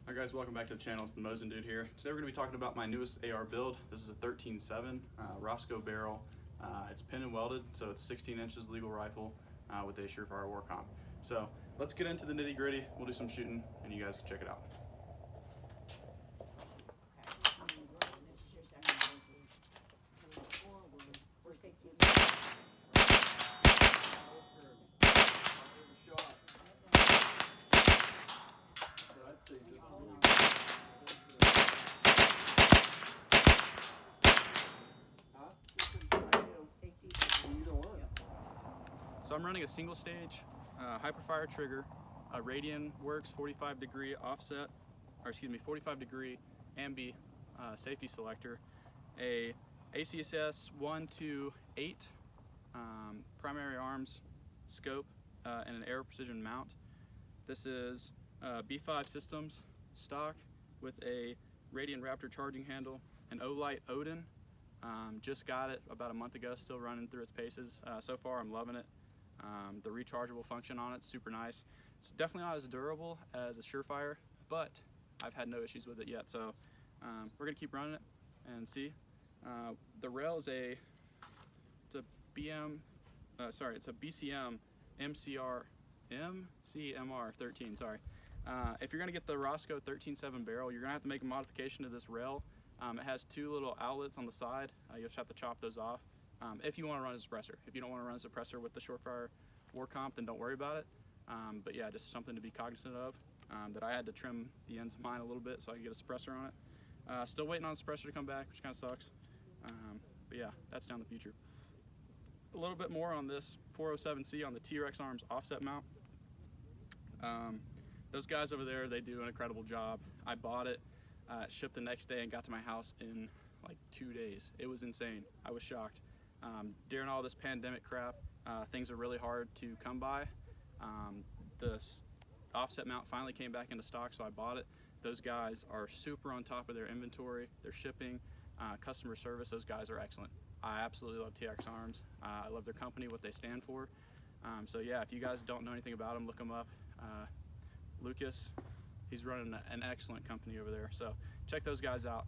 Hi guys, welcome back to the channel. It's the Mosin Dude here. Today we're going to be talking about my newest AR build. This is a 13.7 Roscoe barrel. It's pin and welded, so it's 16 inches legal rifle with a Surefire war comp. So let's get into the nitty gritty. We'll do some shooting and you guys can check it out. So I'm running a single stage Hyperfire trigger, a Radian Works 45 degree offset, or excuse me, 45 degree ambi safety selector, a ACSS 128 primary arms scope, and an Aero Precision mount. This is B5 Systems stock with a Radian Raptor charging handle, an Olight Odin. Just got it about a month ago, still running through its paces. So far I'm loving it. The rechargeable function on it's super nice. It's definitely not as durable as a Surefire, but I've had no issues with it yet. So we're gonna keep running it and see. The rail is it's a BCM MCR 13. Sorry. If you're gonna get the Roscoe 13.7 barrel, you're gonna have to make a modification to this rail. It has two little outlets on the side. You just have to chop those off. If you want to run a suppressor. If you don't want to run a suppressor with the Surefire war comp, then don't worry about it. But yeah, just something to be cognizant of, that I had to trim the ends of mine a little bit so I could get a suppressor on it. Still waiting on a suppressor to come back, which kind of sucks. But yeah, that's down the future. A little bit more on this 407C on the T-Rex Arms offset mount. Those guys over there, they do an incredible job. I bought it, shipped the next day, and got to my house in like 2 days. It was insane. I was shocked. During all this pandemic crap, things are really hard to come by. The offset mount finally came back into stock, so I bought it. Those guys are super on top of their inventory, their shipping, customer service. Those guys are excellent. I absolutely love T-Rex Arms. I love their company, what they stand for. So yeah, if you guys don't know anything about them, look them up. Lucas, he's running an excellent company over there. So check those guys out.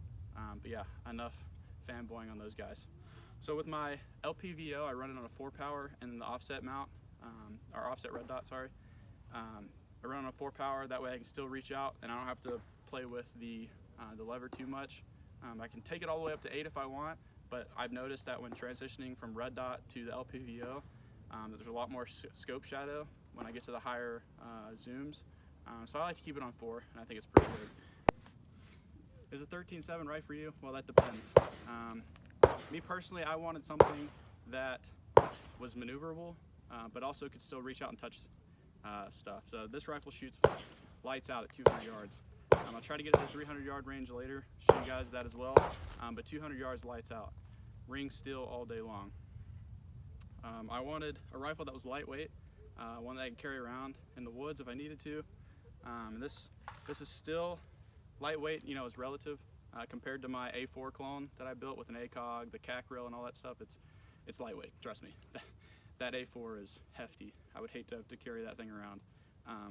But yeah, enough fanboying on those guys. So with my LPVO, I run it on a 4-power and the offset mount, or offset red dot, sorry. I run on a 4-power, that way I can still reach out and I don't have to play with the lever too much. I can take it all the way up to 8 if I want, but I've noticed that when transitioning from red dot to the LPVO, there's a lot more scope shadow when I get to the higher zooms. So I like to keep it on 4, and I think it's pretty good. Is a 13.7 right for you? Well, that depends. Me personally, I wanted something that was maneuverable, but also could still reach out and touch stuff. So this rifle shoots lights out at 200 yards. I'll try to get it to the 300 yard range later, show you guys that as well, but 200 yards lights out. Ring steel all day long. I wanted a rifle that was lightweight, one that I could carry around in the woods if I needed to. And this is still lightweight, you know, is relative compared to my A4 clone that I built with an ACOG, the CAC rail and all that stuff. It's lightweight, trust me. That A4 is hefty. I would hate to have to carry that thing around.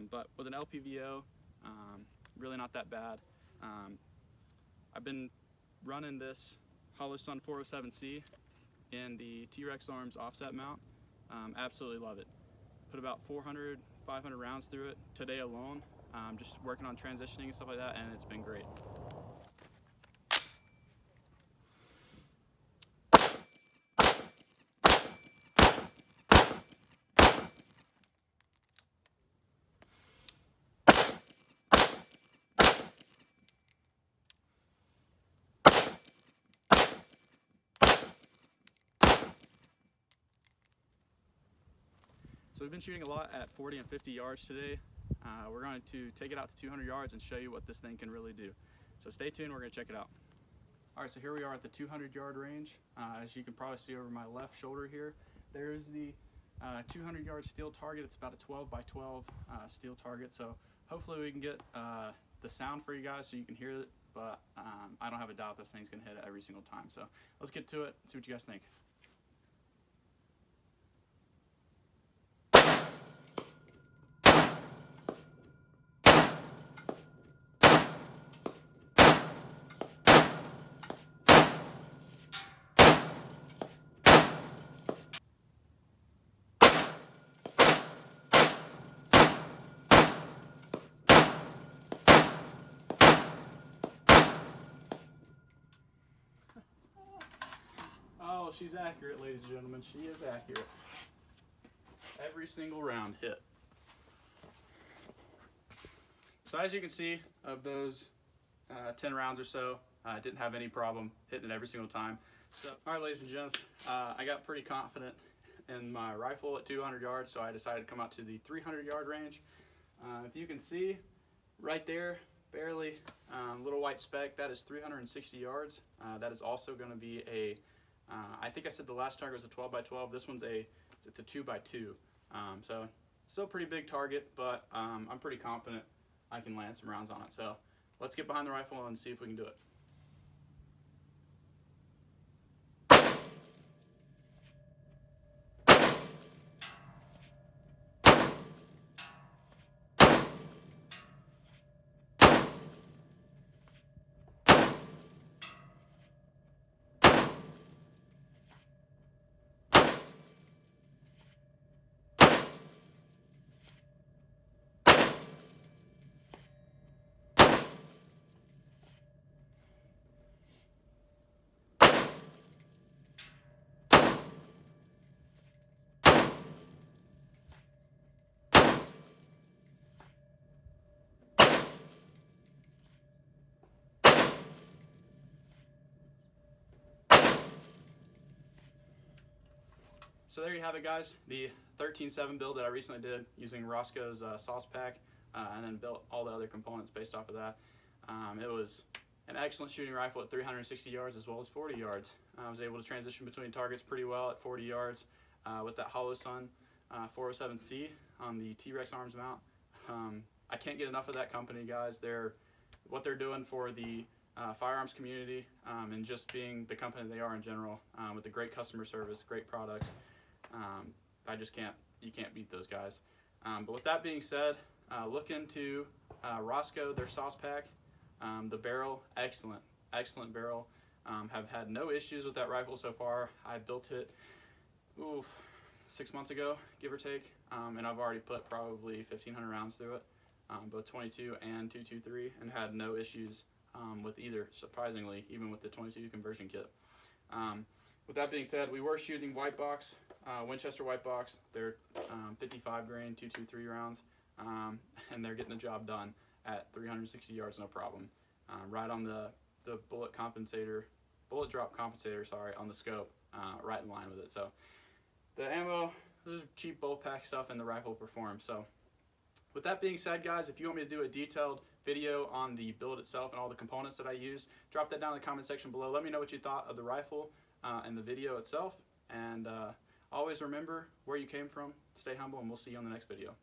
But with an LPVO, really not that bad. I've been running this Hollow Sun 407C in the T-Rex Arms offset mount. Absolutely love it. Put about 400, 500 rounds through it today alone. Just working on transitioning and stuff like that, and it's been great. So we've been shooting a lot at 40 and 50 yards today. We're going to take it out to 200 yards and show you what this thing can really do. So stay tuned, we're going to check it out. All right, so here we are at the 200 yard range. As you can probably see over my left shoulder here, there's the 200 yard steel target. It's about a 12 by 12 steel target. So hopefully we can get the sound for you guys so you can hear it, but I don't have a doubt this thing's going to hit it every single time. So let's get to it, see what you guys think. if she's accurate, ladies and gentlemen. She is accurate. Every single round hit. So as you can see, of those 10 rounds or so, I didn't have any problem hitting it every single time. So, all right, ladies and gents, I got pretty confident in my rifle at 200 yards, so I decided to come out to the 300-yard range. If you can see, right there, barely, little white speck, that is 360 yards. That is also going to be a, I think I said the last target was a 12 by 12. This one's it's a 2 by 2. So still a pretty big target, but I'm pretty confident I can land some rounds on it. So let's get behind the rifle and see if we can do it. So there you have it, guys, the 13.7 build that I recently did using Roscoe's sauce pack, and then built all the other components based off of that. It was an excellent shooting rifle at 360 yards as well as 40 yards. I was able to transition between targets pretty well at 40 yards with that Hollow Sun 407C on the T-Rex arms mount. I can't get enough of that company, guys. What they're doing for the firearms community, and just being the company they are in general, with the great customer service, great products. You can't beat those guys. But with that being said, look into Roscoe, their sauce pack. The barrel, excellent barrel. Have had no issues with that rifle so far. I built it 6 months ago, give or take, and I've already put probably 1,500 rounds through it, both 22 and 223, and had no issues with either, surprisingly, even with the 22 conversion kit. With that being said, we were shooting white box, Winchester white box. They're 55 grain 223 rounds, and they're getting the job done at 360 yards, no problem. Right on the bullet drop compensator, sorry, on the scope, right in line with it. So the ammo, this is cheap bolt pack stuff, and the rifle performs. So with that being said, guys, if you want me to do a detailed video on the build itself and all the components that I use, drop that down in the comment section below. Let me know what you thought of the rifle and the video itself. And always remember where you came from, stay humble, and we'll see you on the next video.